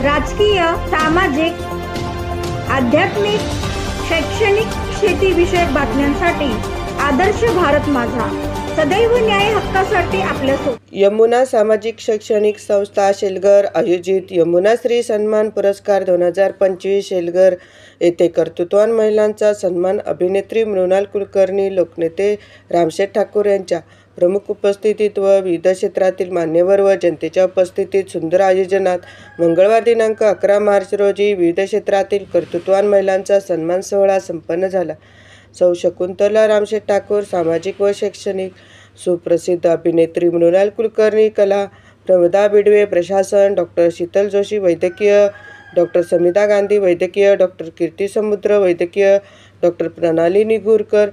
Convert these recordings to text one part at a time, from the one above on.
राजकीय, सामाजिक, आध्यात्मिक, शैक्षणिक, शेतीविषयक बातम्यांसाठी आदर्श भारत माझा सदैव न्याय हक्कासाठी आपल्यासोबत. यमुना सामाजिक शैक्षणिक संस्था शेलघर आयोजित यमुना श्री सन्मान पुरस्कार 2025 शेलघर येथे कर्तृत्ववान महिलांचा सन्मान. अभिनेत्री मृणाल कुलकर्णी, लोकनेते रामशेठ ठाकूर यांच्या प्रमुख उपस्थितीत व विविध क्षेत्रातील मान्यवर व जनतेच्या उपस्थितीत सुंदर आयोजनात मंगळवार दिनांक 11 मार्च रोजी विविध क्षेत्रातील कर्तृत्ववान महिलांचा सन्मान सोहळा संपन्न झाला. सौ शकुंतला रामशेठ ठाकूर, सामाजिक व शैक्षणिक, सुप्रसिद्ध अभिनेत्री मृणाल कुलकर्णी, कला, प्रमोदा बिडवे, प्रशासन, डॉक्टर शीतल जोशी, वैद्यकीय, डॉक्टर समिधा गांधी, वैद्यकीय, डॉक्टर कीर्ती समुद्र, वैद्यकीय, डॉक्टर प्रणाली निगुरकर,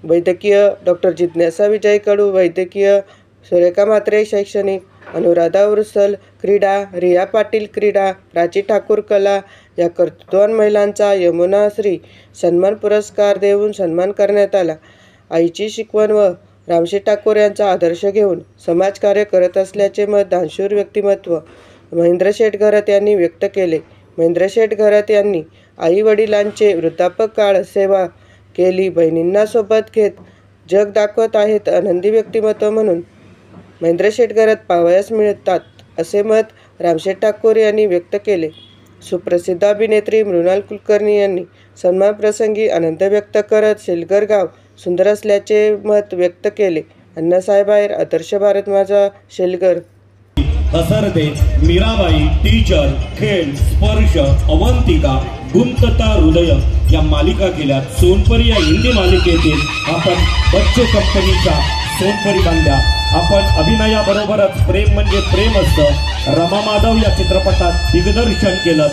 वैद्यकीय, डॉक्टर जिज्ञासा विजय कडू, वैद्यकीय, सुरेखा म्हात्रे, शैक्षणिक, अनुराधा उर्सल, क्रीडा, रिया पाटील, क्रीडा, प्राची ठाकूर, कला या कर्तृत्ववान महिलांचा यमुना श्री सन्मान पुरस्कार देऊन सन्मान करण्यात आला. आईची शिकवण व रामशेठ ठाकूर यांचा आदर्श घेऊन समाजकार्य करत असल्याचे मत दानशूर व्यक्तिमत्व महेंद्र शेठ घरत यांनी व्यक्त केले. महेंद्र शेठ घरत यांनी आई वडिलांचे वृद्धापक काळ सेवा केली, बहिणींना सोबत घेत जग दाखवत आहेत. आनंदी व्यक्तिमत्व म्हणून महेंद्र शेठ घरत पाहावयास मिळतात असे मत रामशेठ ठाकूर यांनी व्यक्त केले. सुप्रसिद्ध अभिनेत्री मृणाल कुलकर्णी यांनी सन्मान प्रसंगी आनंद व्यक्त करत शेलघर गाव सुंदर असल्याचे मत व्यक्त केले. अण्णासाहेब आहेर, आदर्श भारत माझा, शेलघर. हसरते, मीराबाई, टीचर, खेळ, स्पर्श, अवंतिका, गुंतता हृदय या मालिका केल्या. सोनपरी या हिंदी मालिकेतील आपण बच्चो कंपनीच्या सोनपरी बांधल्या. आपण अभिनयाबरोबरच प्रेम म्हणजे प्रेम असतं रमा माधव या चित्रपटात दिग्दर्शन केलं.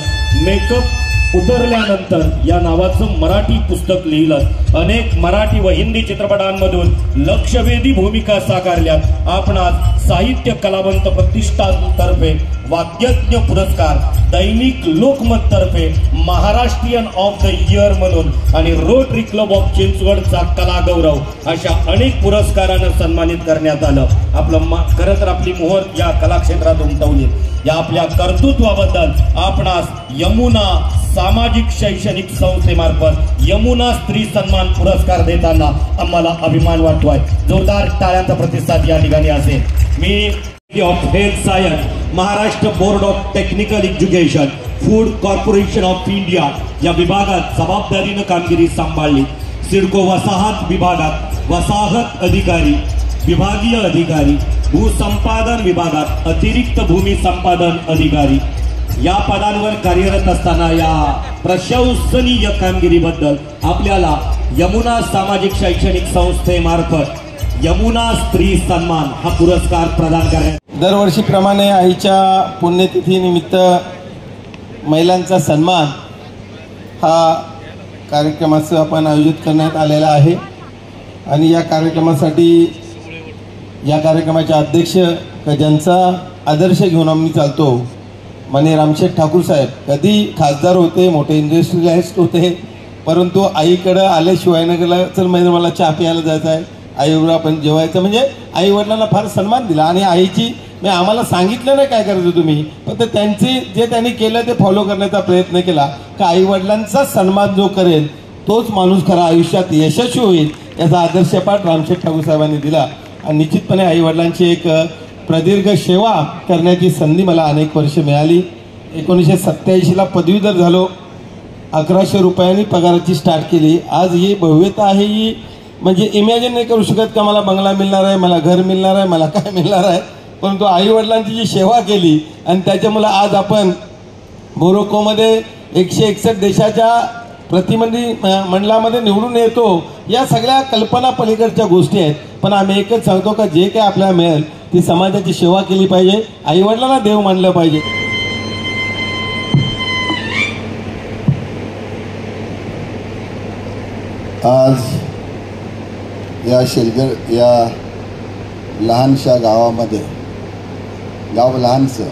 मेकअप उतरल्यानंतर या नावाचं मराठी पुस्तक लिहिलं. अनेक मराठी व हिंदी चित्रपटांमधून लक्षवेधी भूमिका साकारल्यात. आपण आज साहित्य कलावंत प्रतिष्ठानतर्फे वाद्यज्ञ पुरस्कार, दैनिक लोकमत तर्फे महाराष्ट्रीयन ऑफ द इयर म्हणून आणि रोटरी क्लब ऑफ चिंचवडचा कला गौरव अशा अनेक पुरस्कारांना सन्मानित करण्यात आलं. आपलं खरं तर आपली मोहर या कलाक्षेत्रात उमटवली. या आपल्या कर्तृत्वाबद्दल आपणास यमुना सामाजिक शैक्षणिक संस्थेमार्फत यमुना स्त्री सन्मान पुरस्कार देताना आम्हाला अभिमान वाटतोय. जोरदार टाळ्यांचा प्रतिसाद या ठिकाणी असेल. मी of health science, Maharashtra board of technical education, food corporation of India या विभागात जबाबदारीनं कामगिरी सांभाळली. सिडको वसाहत विभागात वसाहत अधिकारी, विभागीय अधिकारी, भूसंपादन विभागात अतिरिक्त भूमी संपादन अधिकारी या पदांवर कार्यरत असताना या प्रशंसनीय कामगिरीबद्दल आपल्याला यमुना सामाजिक शैक्षणिक संस्थेमार्फत यमुना स्त्री सन्मान हा पुरस्कार प्रदान करण्यात. दरवर्षीप्रमाणे आईच्या पुण्यतिथीनिमित्त महिलांचा सन्मान हा कार्यक्रमाचं आपण आयोजित करण्यात आलेला आहे. आणि या कार्यक्रमासाठी या कार्यक्रमाचे अध्यक्ष ज्यांचा आदर्श घेऊन आम्ही चालतो माननीय रामशेठ ठाकूर साहेब, कधी खासदार होते, मोठे इंडस्ट्रियलिस्ट होते, परंतु आईकडं आल्याशिवाय नगरला चल म्हणजे मला चहा प्यायला जायचं आहे, आईवर आपण जेवायचं, म्हणजे आई वडिलांना फार सन्मान दिला. आणि आईची मी आम्हाला सांगितलं नाही काय करायचं तुम्ही, फक्त त्यांची जे त्यांनी केलं ते फॉलो करण्याचा प्रयत्न केला का आई वडिलांचा सन्मान जो करेल तोच माणूस खरा आयुष्यात यशस्वी होईल याचा आदर्शपाठ रामशेठ ठाकूर साहेबांनी दिला. आणि निश्चितपणे आई वडिलांची एक प्रदीर्घ सेवा करण्याची संधी मला अनेक वर्ष मिळाली. 1987ला पदवीधर झालो, 1100 रुपयांनी पगाराची स्टार्ट केली. आज ही भव्यता आहे, ही म्हणजे इमॅजिन नाही करू शकत का मला बंगला मिळणार आहे, मला घर मिळणार आहे, मला काय मिळणार आहे. परंतु आई वडिलांची जी सेवा केली आणि त्याच्यामुळे आज आपण मोरोकोमध्ये 161 देशाच्या प्रतिनिधी मंडळामध्ये निवडून येतो. या सगळ्या कल्पना पलीकडच्या गोष्टी आहेत. पण आम्ही एकच सांगतो का जे काय आपल्याला मिळेल ती समाजाची सेवा केली पाहिजे, आई वडिलांना देव मानलं पाहिजे. आज या शेलघर या लहानशा गावामध्ये, गाव लहानचं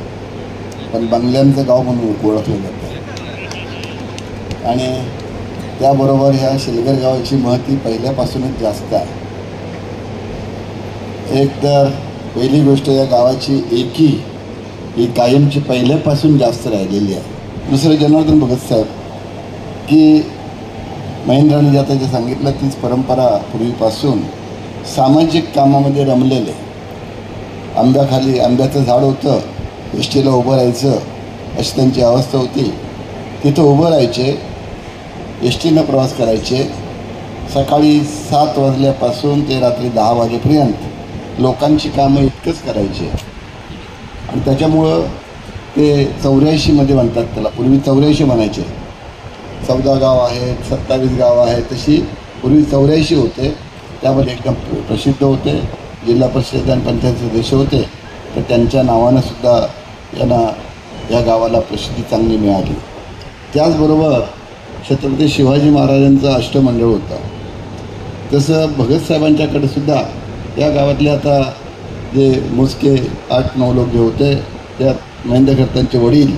पण बंगल्यांचं गाव म्हणून ओळखलं जातं. आणि त्याबरोबर ह्या शेलघर गावाची महती पहिल्यापासूनच जास्त आहे. एक तर पहिली गोष्ट या गावाची एकी ही कायमची पहिल्यापासून जास्त राहिलेली आहे. दुसरं जनार्दन भगत साहेब की महेंद्राने जे आता जे सांगितलं तीच परंपरा पूर्वीपासून सामाजिक कामामध्ये रमलेले. आंब्याखाली आंब्याचं झाड होतं, एस टीला उभं राहायचं अशी त्यांची अवस्था होती. तिथं उभं राहायचे, एस टीनं प्रवास करायचे. सकाळी 7 वाजल्यापासून ते रात्री 10 वाजेपर्यंत लोकांची कामं इतकंच करायचे. आणि त्याच्यामुळं ते 84मध्ये म्हणतात त्याला, पूर्वी 84 म्हणायचे. 14 गाव आहेत, 27 गावं आहेत, तशी पूर्वी 84 होते. त्यामध्ये एकदम प्रसिद्ध होते. जिल्हा परिषद आणि पंचायत सदस्य होते. तर त्यांच्या नावानं सुद्धा यांना या गावाला प्रसिद्धी चांगली मिळाली. त्याचबरोबर छत्रपती शिवाजी महाराजांचं अष्टमंडळ होतं. तसं भगतसाहेबांच्याकडे सुद्धा या गावातले आता जे मोजके 8-9 लोक जे होते, त्यात महेंद्र खडतांचे वडील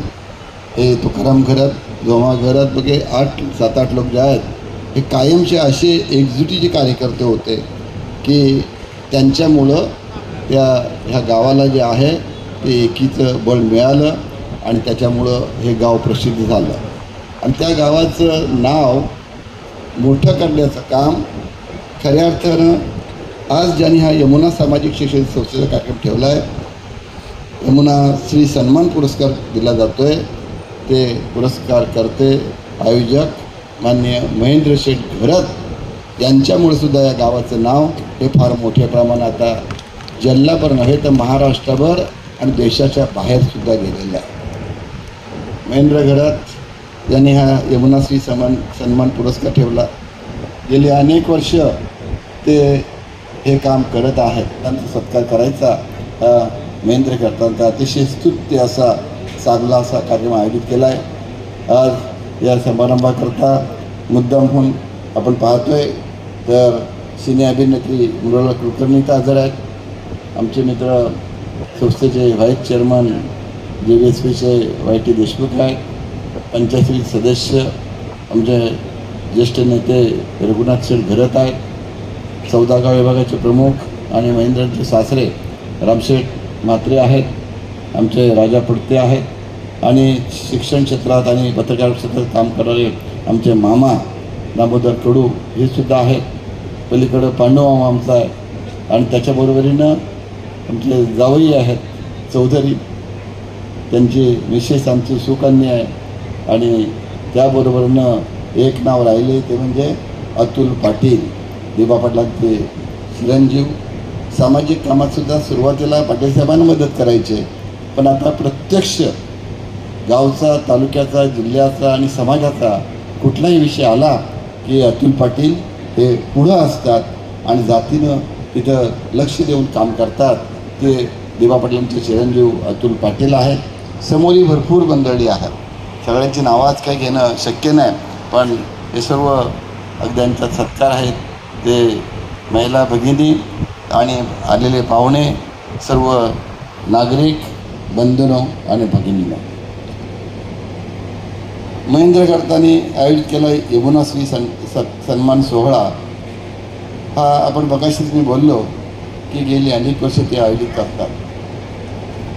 हे तुकाराम घरात, जोमा घरात वगैरे 7-8 लोक जे आहेत, हे कायमचे असे एकजुटीचे कार्यकर्ते होते की त्यांच्यामुळं ह्या गावाला जे आहे ते एकीचं बळ मिळालं आणि त्याच्यामुळं हे गाव प्रसिद्ध झालं. आणि त्या गावाचं नाव मोठं करण्याचं काम खऱ्या अर्थानं आज ज्यांनी हा यमुना सामाजिक शिक्षण संस्थेचा कार्यक्रम ठेवला आहे, यमुना श्री सन्मान पुरस्कार दिला जातो आहे. ते पुरस्कार करते आयोजक माननीय महेंद्र शेठ घरत यांच्यामुळे सुद्धा या गावाचं नाव हे फार मोठ्या प्रमाणात आता जिल्हाभर नव्हे तर महाराष्ट्रभर आणि देशाच्या बाहेरसुद्धा गेलेलं आहे. महेंद्र घरत यांनी हा यमुनाश्री सन्मान पुरस्कार ठेवला. गेली अनेक वर्ष ते हे काम करत आहेत. त्यांचा सत्कार करायचा महेंद्र खडतांचा अतिशय स्तुत्य असा चांगला असा कार्यक्रम आयोजित केला आहे. आज या समारंभाकरता मुद्दाम होऊन आपण पाहतोय तर सिने अभिनेत्री मृणाल कुलकर्णी तर हजर आहेत. आमचे मित्र संस्थेचे व्हाईस चेअरमन JVSPचे YT देशमुख आहेत. पंचायत सदस्य आमचे ज्येष्ठ नेते रघुनाथ शेठ घरत आहेत. 14 गाव विभागाचे प्रमुख आणि महेंद्रांचे सासरे रामशेठ म्हात्रे आहेत. आमचे राजा पडते आहेत आणि शिक्षण क्षेत्रात आणि पत्रकार क्षेत्रात काम करणारे आमचे मामा दामोदर कडू हे सुद्धा आहेत. पलीकडं पांडुमामा आमचा आहे आणि त्याच्याबरोबरीनं आमचे जावई आहेत चौधरी, त्यांची विशेष आमची सुकन्या आहे. आणि त्याबरोबरनं एक नाव राहिले ते म्हणजे अतुल पाटील, दिबा पाटलांचे चिरंजीव. सामाजिक कामातसुद्धा सुरुवातीला पाटील साहेबांना मदत करायचे, पण आता प्रत्यक्ष गावचा, तालुक्याचा, जिल्ह्याचा आणि समाजाचा कुठलाही विषय आला की अतुल पाटील हे पुढं असतात आणि जातीनं तिथं लक्ष देऊन काम करतात. ते दिबा पाटलांचे चिरंजीव अतुल पाटील आहेत. समोरही भरपूर मंडळी आहेत. सगळ्यांची नावं आज काही घेणं शक्य नाही, पण हे सर्व अगद्यांचा सत्कार आहेत. ते महिला भगिनी आणि आलेले पाहुणे, सर्व नागरिक बंधूंनो आणि भगिनींनो, महेंद्र खडतांनी आयोजित केला यमुनाश्री सन्मान सोहळा हा आपण बघाशीच मी बोललो की गेली अनेक वर्ष ते आयोजित करतात.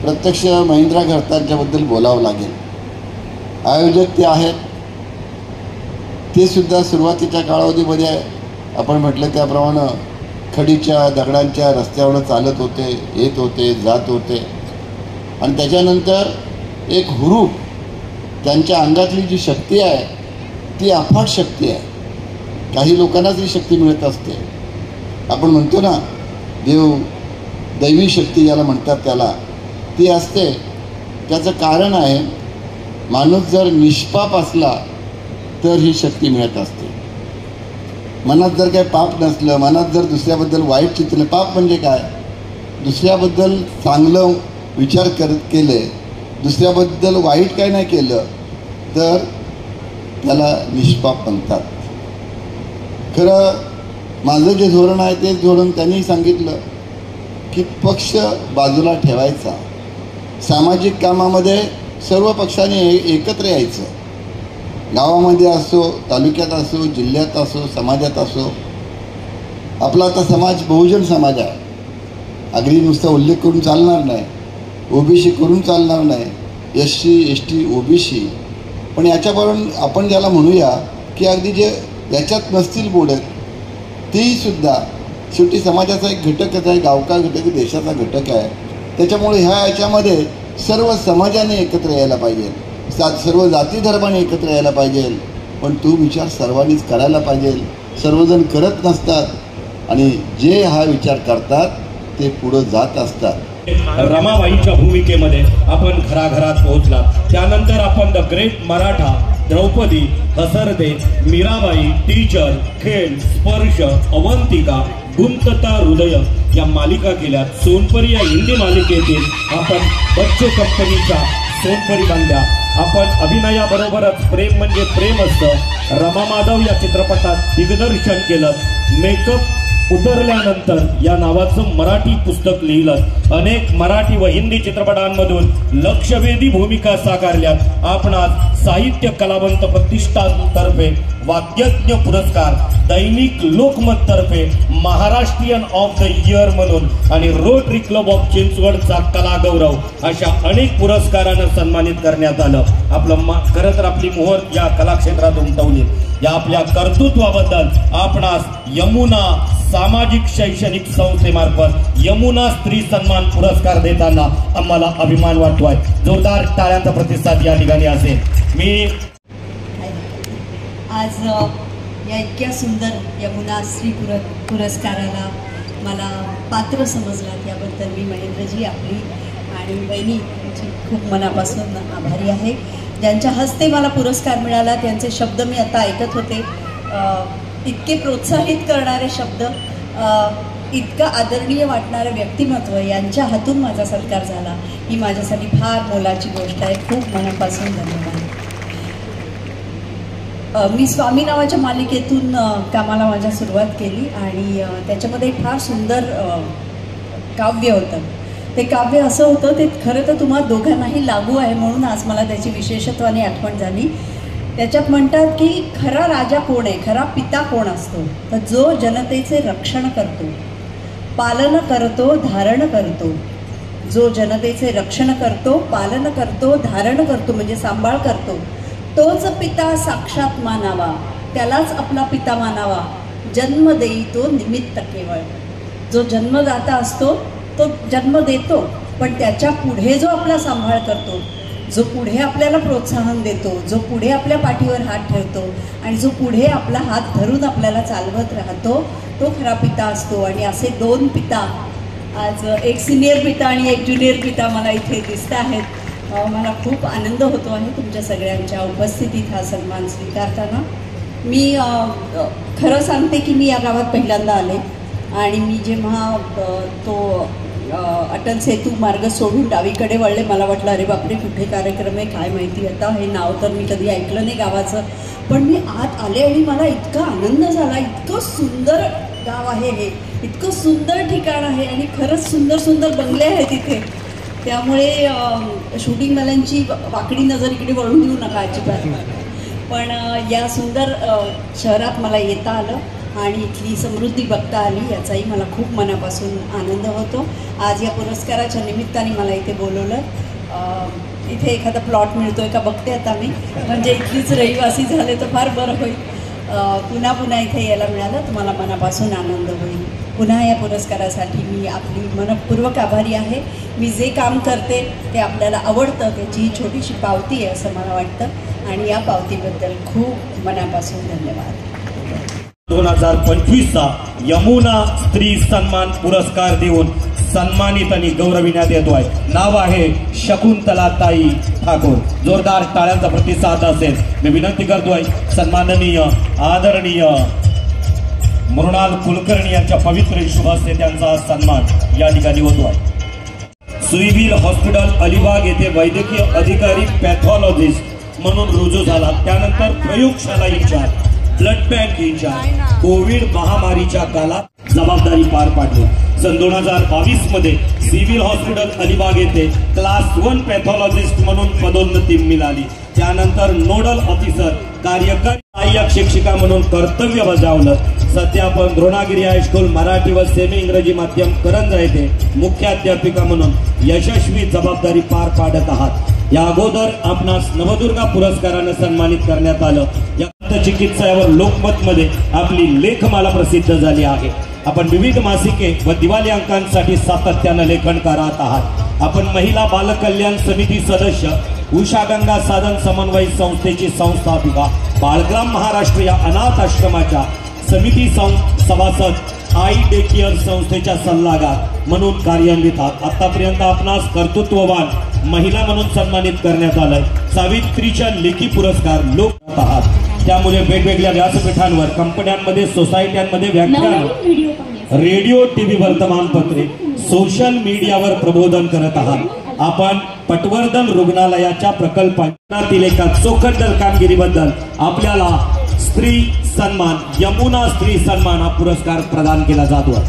प्रत्यक्ष महेंद्र खडतांच्याबद्दल बोलावं लागेल. आयोजक ते आहेत, ते सुद्धा सुरुवातीच्या कालावधीमध्ये आपण म्हटलं त्याप्रमाणे खडीच्या दगडांच्या रस्त्यावर चालत होते, येत होते, जात होते. आणि त्याच्यानंतर एक हुरूप, त्यांच्या अंगातली जी शक्ती आहे ती अफाट शक्ती आहे. काही लोकांनाच ही शक्ती मिळत असते. आपण म्हणतो ना देव, दैवी शक्ती ज्याला म्हणतात त्याला ती असते. त्याचं कारण आहे माणूस जर निष्पाप असला तर ही शक्ती मिळत असते. मनात जर काही पाप नसलं, मनात जर दुसऱ्याबद्दल वाईट चिंतलं, पाप म्हणजे काय, दुसऱ्याबद्दल चांगलं विचार केले, दुसऱ्याबद्दल वाईट काय नाही केलं तर त्याला निष्पाप म्हणतात. खरं माझं जे धोरण आहे तेच धोरण त्यांनी सांगितलं की पक्ष बाजूला ठेवायचा, सामाजिक कामामध्ये सर्व पक्षांनी एकत्र यायचं. गावामध्ये असो, तालुक्यात असो, जिल्ह्यात असो, समाजात असो. आपला आता समाज बहुजन समाज आहे. अगदी नुसता उल्लेख करून चालणार नाही. OBC करून चालणार नाही, SC ST OBC. पण याच्याबरोबर आपण ज्याला म्हणूया की अगदी जे याच्यात नसतील बोलत तेही सुद्धा शेवटी समाजाचा एक घटकच आहे, गावका घटक देशाचा घटक आहे. त्याच्यामुळे ह्या याच्यामध्ये सर्व समाजाने एकत्र यायला पाहिजे, सर्व जाती धर्माने एकत्र यायला पाहिजे. पण तो विचार सर्वांनीच करायला पाहिजे. सर्वजण करत नसतात आणि जे हा विचार करतात ते पुढं जात असतात. रमाबाईंच्या भूमिकेमध्ये आपण घराघरात पोहोचला. त्यानंतर आपण द ग्रेट मराठा, द्रौपदी, हसरदे, मीराबाई, टीचर, खेळ, स्पर्श, अवंतिका, गुंतता हृदय या मालिका केल्या. सोनपरी या हिंदी मालिकेतील आपण बच्चो कंपनीच्या सोनपरी बांधल्या. आपण अभिनयाबरोबरच प्रेम म्हणजे प्रेम असतं रमा माधव या चित्रपटात दिग्दर्शन केलं. मेकअप उतरल्यानंतर या नावाचं मराठी पुस्तक लिहिलं. अनेक मराठी व हिंदी चित्रपटांमधून लक्षवेधी भूमिका साकारल्यात. आपण आज साहित्य कलावंत प्रतिष्ठानतर्फे वाद्यज्ञ पुरस्कार, दैनिक लोकमत तर्फे महाराष्ट्रीयन ऑफ द इयर म्हणून आणि रोटरी क्लब ऑफ चिंचवडचा कला गौरव अशा अनेक पुरस्कारानं सन्मानित करण्यात आलं. खरं तर आपली मोहर या कलाक्षेत्रात उमटवली. या आपल्या कर्तृत्वाबद्दल आपणास यमुना सामाजिक शैक्षणिक संस्थेमार्फत यमुना स्त्री सन्मान पुरस्कार देताना आम्हाला अभिमान वाटतोय. जोरदार टाळ्यांचा प्रतिसाद या ठिकाणी असेल. मी आज या इतक्या सुंदर यमुना स्त्री पुरस्काराला मला पात्र समजलात याबद्दल मी महेंद्रजी आपली आणि बहिणी खूप मनापासून आभारी आहे. ज्यांच्या हस्ते मला पुरस्कार मिळाला त्यांचे शब्द मी आता ऐकत होते. इतके प्रोत्साहित करणारे शब्द, इतकं आदरणीय वाटणारं व्यक्तिमत्व यांच्या हातून माझा सत्कार झाला ही माझ्यासाठी फार मोलाची गोष्ट आहे. खूप मनापासून धन्यवाद. मी स्वामी नावाच्या मालिकेतून कामाला माझ्या सुरुवात केली आणि त्याच्यामध्ये एक फार सुंदर काव्य होतं. ते काव्य असं होतं, ते खरं तर तुम्हा दोघांनाही लागू आहे म्हणून आज मला त्याची विशेषत्वाने आठवण झाली. त्याच्यात म्हणतात की खरा राजा कोण आहे, खरा पिता कोण असतो, तर जो जनतेचे रक्षण करतो, पालन करतो, धारण करतो. जो जनतेचे रक्षण करतो, पालन करतो, धारण करतो म्हणजे सांभाळ करतो, तोच पिता साक्षात मानावा, त्यालाच आपला पिता मानावा. जन्म देई तो निमित्त केवळ. जो जन्मदाता असतो तो जन्म देतो, पण त्याच्या पुढे जो आपला सांभाळ करतो, जो पुढे आपल्याला प्रोत्साहन देतो, जो पुढे आपल्या पाठीवर हात ठेवतो आणि जो पुढे आपला हात धरून आपल्याला चालवत राहतो, तो खरा पिता असतो. आणि असे दोन पिता, आज एक सिनियर पिता आणि एक ज्युनियर पिता मला इथे दिसत आहेत. मला खूप आनंद होतो आहे तुमच्या सगळ्यांच्या उपस्थितीत हा सन्मान स्वीकारताना. मी खरं सांगते की मी या गावात पहिल्यांदा आले आणि मी जेव्हा तो अटल सेतू मार्ग सोडून डावीकडे वळले, मला वाटलं अरे बापरे कुठे कार्यक्रम आहे काय माहिती. आता हे नाव तर मी कधी ऐकलं नाही गावाचं, पण मी आत आले आणि मला इतका आनंद झाला. इतकं सुंदर गाव आहे हे, इतकं सुंदर ठिकाण आहे आणि खरंच सुंदर सुंदर बंगले आहेत इथे. त्यामुळे शूटिंगवाल्यांची वाकडी नजर इकडे वळून देऊ नका अजिबात. पण या सुंदर शहरात मला येता आलं आणि इथली समृद्धी बघता आली याचाही मला खूप मनापासून आनंद होतो. आज या पुरस्काराच्या निमित्ताने मला इथे बोलवलं. इथे एखादा प्लॉट मिळतो आहे का बघते आता मी, म्हणजे इथलीच रहिवासी झाले तर फार बरं होईल. पुन्हा पुन्हा इथे यायला मिळालं तर मला मनापासून आनंद होईल. पुन्हा या पुरस्कारासाठी मी आपली मनपूर्वक आभारी आहे. मी जे काम करते ते आपल्याला आवडतं, त्याची ही छोटीशी पावती आहे असं मला वाटतं आणि या पावतीबद्दल खूप मनापासून धन्यवाद. 2025चा यमुना स्त्री सन्मान पुरस्कार देऊन सन्मानित आणि गौरविण्यात येतोय. नाव आहे शकुंतलाताई ठाकूर. जोरदार टाळ्यांचा प्रतिसाद असेल. मी विनंती करतोय सन्माननीय आदरणीय मृणाल कुलकर्णी यांच्या पवित्र शुभ हस्ते त्यांचा सन्मान या ठिकाणी होतोय. सुईवीर हॉस्पिटल अलिबाग येथे वैद्यकीय अधिकारी पॅथॉलॉजिस्ट म्हणून रुजू झाला. त्यानंतर प्रयोगशाला incharge, blood bank incharge, COVID महामारीच्या काळात जबाबदारी पार पाडली. सन 2022 मध्ये सिव्हिल हॉस्पिटल अलिबाग येथे क्लास 1 पॅथॉलॉजिस्ट म्हणून पदोन्नती मिळाली. त्यानंतर नोडल ऑफिसर कार्यकारी सहाय्यक शिक्षिका म्हणून कर्तव्य बजावलं. सध्या आपण द्रोणागिरी हायस्कूल मराठी व सेमी इंग्रजी माध्यम करंजा येथे मुख्याध्यापिका म्हणून यशस्वी जबाबदारी पार पाडत आहात. या अगोदर आपणास नवदुर्गा पुरस्काराने सन्मानित करण्यात आलं. या चिकित्सावर लोकमत मध्ये आपली लेखमाला प्रसिद्ध झाली आहे. आपण विविध मासिके व दिवाळी अंकांसाठी सातत्याने लेखन करत आहात. आपण महिला बाल कल्याण समिती सदस्य, उषा गंगा साधन समन्वय संस्थेची संस्थापिका, बाळग्राम महाराष्ट्र या अनाथ आश्रमाच्या समिती सभासद, आई डे केअर संस्थेच्या सल्लागार म्हणून कार्यान्वित आहात. आतापर्यंत आपणास कर्तृत्ववान महिला म्हणून सन्मानित करण्यात आलंय. सावित्रीच्या लेखी पुरस्कार लोक आहात. त्यामुळे वेगवेगळ्या व्यासपीठांवर, कंपन्यांमध्ये, सोसायट्यांमध्ये व्याख्यान, रेडिओ, टीव्ही, वर्तमानपत्रे, सोशल मीडियावर प्रबोधन करत आहात. आपण पटवर्धन रुग्णालयाच्या प्रकल्पातील एका चोखंदर कामगिरीबद्दल आपल्याला स्त्री सन्मान, यमुना स्त्री सन्मान हा पुरस्कार प्रदान केला जातो.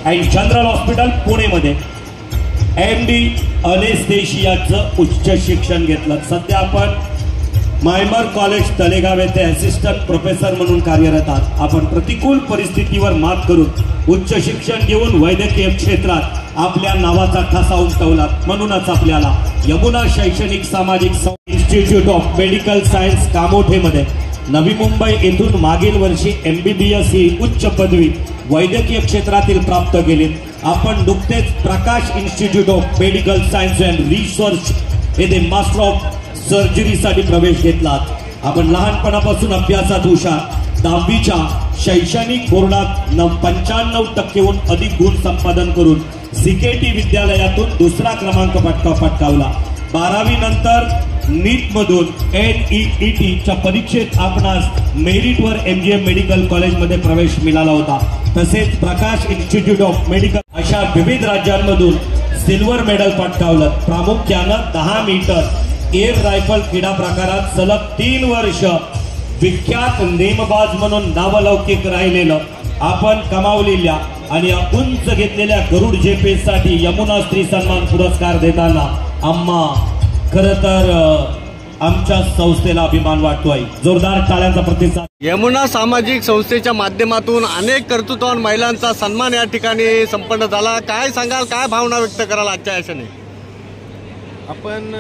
आणि जनरल हॉस्पिटल पुणेमध्ये MD अनेस्थेशियाचं उच्च शिक्षण घेतलं. सध्या आपण मायमर कॉलेज तळेगाव येथे असिस्टंट प्रोफेसर म्हणून कार्यरत आहात. आपण प्रतिकूल परिस्थितीवर मात करून उच्च शिक्षण घेऊन वैद्यकीय क्षेत्रात आपल्या नावाचा ठसा उमटवला. म्हणूनच आपल्याला यमुना शैक्षणिक सामाजिक institute of medical science कामोठेमध्ये Navi Mumbai येथून मागील वर्षी MBBS ही उच्च पदवी वैद्यकीय क्षेत्रातील प्राप्त केली. आपण नुकतेच Prakash institute of medical science and research येथे मास्टर ऑफ सर्जरीसाठी प्रवेश घेतला. आपण लहानपणापासून अभ्यासात हुशार, 10वीच्या शैक्षणिक बोर्डात 95% अधिक गुण संपादन करून CKT विद्यालयातून दुसरा क्रमांक पटकावला. 12वी नंतर नीट मधून NEET परीक्षेत आपणास मेरिटवर MGM मेडिकल कॉलेजमध्ये प्रवेश मिळाला होता. तसेच प्रकाश इन्स्टिट्यूट ऑफ मेडिकल अशा विविध राज्यांमधून सिल्वर मेडल पटकावलं. प्रामुख्यानं 10 मीटर एअर रायफल क्रीडा प्रकारात सलग 3 वर्ष विख्यात नेमबाज म्हणून नावलौकिक राहिलेलं आपण कमावलेल्या आणि या उंच घेतलेल्या गरुड झेपेसाठी यमुना स्त्री सन्मान पुरस्कार देताना आम्हा खरं तर आमच्या संस्थेला अभिमान वाटतोय. जोरदार टाळ्यांचा प्रतिसाद. यमुना सामाजिक संस्थेच्या माध्यमातून अनेक कर्तृत्ववान महिलांचा सन्मान या ठिकाणी संपन्न झाला. काय सांगाल, काय भावना व्यक्त कराल आजच्या याच्याने? आपण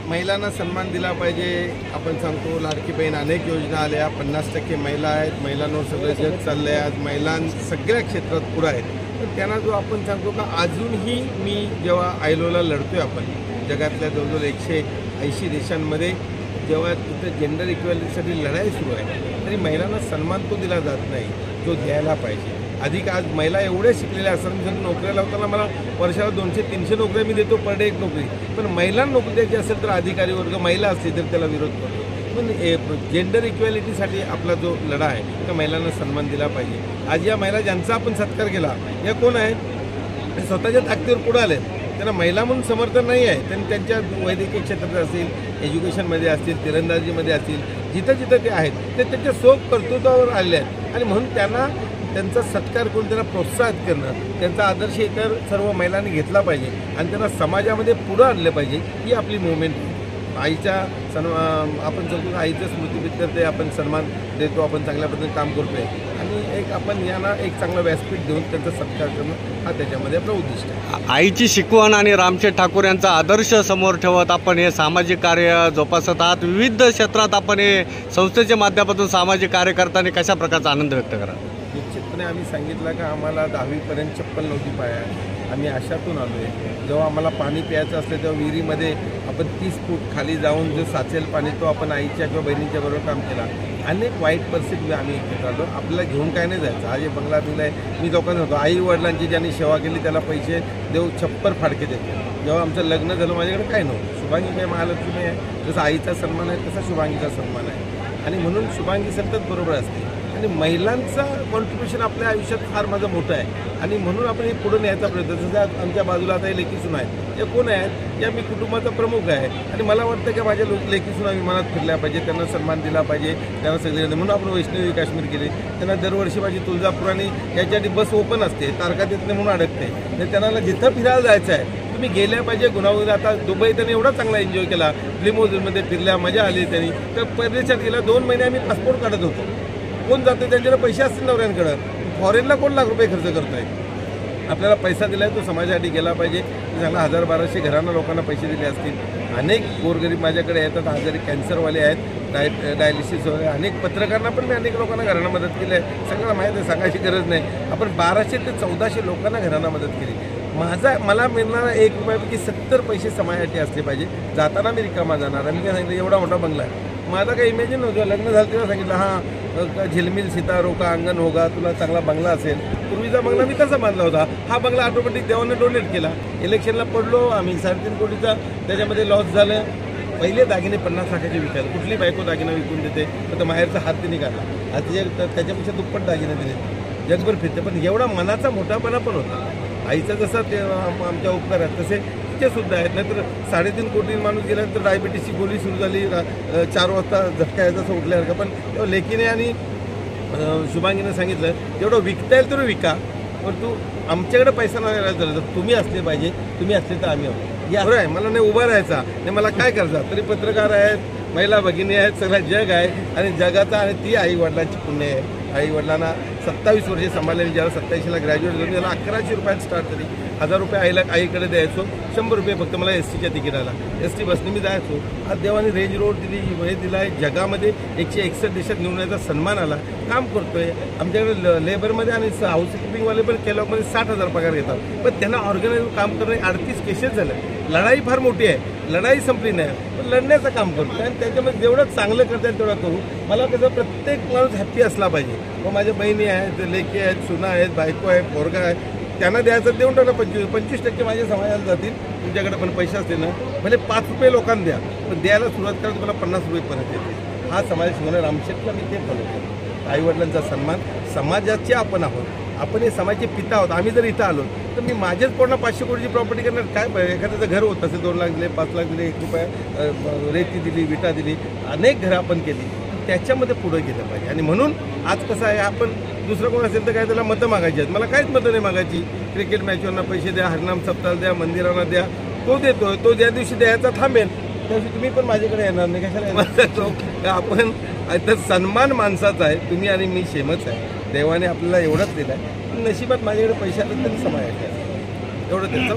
महिलांना सन्मान दिला पाहिजे. आपण सांगतो लाडकी बहीण अनेक योजना आल्या, 50% महिला आहेत, महिलांवर सगळे जग चालले आहेत, महिलां सगळ्या क्षेत्रात पुढे आहेत. तर त्यांना जो आपण सांगतो का अजूनही मी जेव्हा ILOला लढतोय, आपण जगातल्या जवळजवळ 180 देशांमध्ये जेव्हा तिथं जेंडर इक्वॅलिटीसाठी लढाई सुरू आहे, तरी महिलांना सन्मान तो दिला जात नाही जो द्यायला पाहिजे. अधिक आज महिला एवढ्या शिकलेल्या असतात, जर नोकऱ्या लावताना मला वर्षाला 200-300 नोकऱ्या मी देतो पर डे एक नोकरी, पण महिलांना नोकरी द्यायची असेल तर अधिकारी वर्ग महिला असतील तर त्याला विरोध करतो. पण जेंडर इक्वॅलिटीसाठी आपला जो लढा आहे त्या महिलांना सन्मान दिला पाहिजे. आज या महिला ज्यांचा आपण सत्कार केला या कोण आहेत? स्वतःच्या ताकदीवर पुढे आले. त्यांना महिला म्हणून समर्थन नाही आहे. त्यांनी त्यांच्या वैद्यकीय क्षेत्रात असतील, एज्युकेशनमध्ये असतील, तिरंदाजीमध्ये असतील, जिथं जिथं ते आहेत ते त्यांच्या सोप कर्तृत्वावर आलेले आहेत. आणि म्हणून त्यांना त्यांचा सत्कार करून त्यांना प्रोत्साहित करणं, त्यांचा आदर्श इतर सर्व महिलांनी घेतला पाहिजे आणि त्यांना समाजामध्ये पुढं आणलं पाहिजे. ही आपली मुवमेंट. आईच्या आपण सांगतो आईचं स्मृतीप्रीत्यर्थ आपण सन्मान देतो, आपण चांगल्या पद्धतीने काम करतोय आणि एक आपण यांना एक चांगलं व्यासपीठ देऊन त्यांचा सत्कार करणं हा त्याच्यामध्ये आपला उद्दिष्ट आहे. आईची शिकवण आणि रामशेठ ठाकूर यांचा आदर्श समोर ठेवत आपण हे सामाजिक कार्य जोपासत आहात. विविध क्षेत्रात आपण हे संस्थेच्या माध्यमातून सामाजिक कार्य करताना कशा प्रकारचा आनंद व्यक्त करा? निश्चितपणे आम्ही सांगितलं का आम्हाला 10वीपर्यंत चप्पल नव्हती पायात. आम्ही अशातून आलो आहे. जेव्हा आम्हाला पाणी प्यायचं असलं तेव्हा विहिरीमध्ये आपण 30 फूट खाली जाऊन जो साचेल पाणी तो आपण आईच्या किंवा बहिणीच्या बरोबर काम केला. अनेक वाईट परिस्थिती आम्ही एकत्र आलो. आपल्याला घेऊन काय नाही जायचं. आज हे बंगला दिला आहे. मी लोकांना होतो आई वडिलांची ज्यांनी सेवा केली त्याला पैसे देऊ, छप्पर फाडके देतो. जेव्हा आमचं लग्न झालं माझ्याकडे काय नव्हतं. शुभांगी काय महालक्ष्मी नाही आहे. जसं आईचा सन्मान आहे तसा शुभांगीचा सन्मान आहे. आणि म्हणून शुभांगी सतत बरोबर असते. आणि महिलांचा कॉन्ट्रीब्युशन आपल्या आयुष्यात फार माझं मोठं आहे आणि म्हणून आपण हे पुढे न्यायचा प्रयत्न. जसं आमच्या बाजूला आता हे लेकीसून आहेत, या कोण आहेत, या मी कुटुंबाचा प्रमुख आहे आणि मला वाटतं की माझ्या लेकीसून विमानात फिरल्या पाहिजे, त्यांना सन्मान दिला पाहिजे, त्यांना सगळे. म्हणून आपण वैष्णवी काश्मीर केली. त्यांना दरवर्षी माझी तुळजापूर आणि याच्यासाठी बस ओपन असते, तारखा देत नाही म्हणून अडकते. तर त्यांना जिथं फिरायला जायचं आहे तुम्ही गेल्या पाहिजे. गुन्हावर आता दुबई त्यांनी एवढा चांगला एन्जॉय केला, लिमोझिनमध्ये फिरल्या, मजा आली त्यांनी. तर परदेशात गेला 2 महिने आम्ही पासपोर्ट काढत होतो. कोण जातो, त्यांच्याकडे पैसे असतील नवऱ्यांकडं, फॉरेनला कोण लाख रुपये खर्च करतो आहे. आपल्याला पैसा दिला आहे तो समाजासाठी गेला पाहिजे. चांगला 1000-1200 घरांना लोकांना पैसे दिले असतील. अनेक गोरगरीब माझ्याकडे येतात, आजारी कॅन्सरवाले आहेत, डायलिसिस वगैरे. अनेक पत्रकारांना पण मी अनेक लोकांना घरांना मदत केली आहे. सगळ्यांना माहीत आहे, सांगायची गरज नाही. आपण 1200 ते 1400 लोकांना घरांना मदत केली. मला मिळणारा 1 रुपयापैकी 70 पैसे समाजासाठी असले पाहिजे. जाताना मी रिकामा जाणार. आणि मी सांगितलं एवढा मोठा बंगला आहे. माझा काही इमॅजिन नव्हतं. लग्न झालं तेव्हा सांगितलं हां झिलमिल सितारो का अंगण होगा, तुला चांगला बंगला असेल. पूर्वीचा बंगला मी कसा बांधला होता, हा बंगला ऑटोमॅटिक देवाने डोनेट केला. इलेक्शनला पडलो आम्ही 3.5 कोटीचा, त्याच्यामध्ये लॉस झालं. पहिले दागिने 50 लाखाचे विकायला, कुठली बायको दागिना विकून देते, तर माहेरचा हात ते निघाला. आता त्याच्यापेक्षा दुप्पट दागिने दिले, जगभर फिरते. पण एवढा मनाचा मोठापणा पण होता. आईचा जसा ते आमच्या उपकार आहेत तसे तिचे सुद्धा आहेत. नाहीतर 3.5 कोटी माणूस गेल्यानंतर डायबिटीसची गोळी सुरू झाली, 4 वाजता झटका यायचा असं उठल्यासारखं. पण तेव्हा लेकीने आणि शुभांगीने सांगितलं जेवढं विकता येईल तेवढं विका, पण तू आमच्याकडे पैसा नाही राहायचा झालं तर तुम्ही असले पाहिजे, तुम्ही असले तर आम्ही आहोत. या बरं आहे, मला नाही उभा राहायचा नाही, मला काय करायचा. तरी पत्रकार आहेत, महिला भगिनी आहेत, सगळं जग आहे आणि जगाचा. आणि ती आईवडिलांची पुण्य आहे. आईवडिलांना 27 वर्षे सांभाळलेली. ज्याला 87ला ग्रॅज्युएट झाली त्याला 1100 रुपयात स्टार्ट तरी 1000 रुपये आईकडे द्यायचो. 100 रुपये फक्त मला STच्या तिकिटाला, ST बसने मी जायचो. आज देवाने रेंज रोड दिली, हे दिला आहे. जगामध्ये 161 देशात निवडण्याचा सन्मान आला. काम करतोय. आमच्याकडे लेबरमध्ये आणि हाऊसकीपिंगवाले पण केलॉगमध्ये 60,000 पगार घेतात. पण त्यांना ऑर्गनाईज काम करणे 38 केसेस झाले. लढाई फार मोठी आहे, लढाई संपली नाही, पण लढण्याचं काम करतो. आणि त्याच्यामध्ये जेवढं चांगलं करता येईल तेवढं करू. मला कसं प्रत्येक माणूस हॅप्पी असला पाहिजे. मग माझ्या बहिणी आहेत, लेकी आहेत, सुना आहेत, बायको आहे, पोरगा आहे, त्यांना द्यायचं देऊन टाका. 25% माझ्या समाजाला जातील. तुमच्याकडे पण पैसे असते ना, भले 5 रुपये लोकांना द्या, पण द्यायला सुरुवात करा, तुम्हाला 50 रुपये परत येते. हा समाज शिकवणार रामशेठला मी ते फॉलो करतो. आईवडिलांचा सन्मान, समाजाचे आपण आहोत, आपण हे समाजाचे पिता आहोत. आम्ही जर इथं आलो तर मी माझ्याच पोरांना 500 कोटीची प्रॉपर्टी करणार काय. एखाद्याचं घर होत असेल 2 लाख दिले, 5 लाख दिले, 1 रुपया रेती दिली, विटा दिली, अनेक घरं आपण केली. त्याच्यामध्ये पुढं गेलं पाहिजे. आणि म्हणून आज कसं आहे, आपण दुसरं कोण असेल तर काय त्याला मतं मागायची आहेत. मला काहीच मतं नाही मागायची. क्रिकेट मॅचवरना पैसे द्या, हरनाम सप्ताहाला द्या, मंदिरांना द्या, तो देतोय. तो ज्या दिवशी द्यायचा थांबेल त्या दिवशी तुम्ही पण माझ्याकडे येणार नाही. कशाला येणार. आपण आता सन्मान माणसाचा आहे. तुम्ही आणि मी सेमच आहे. देवाने आपल्याला एवढंच दिलं आहे. नशिबात माझ्याकडे पैसे आले तरी समाज आहे एवढं त्याचं.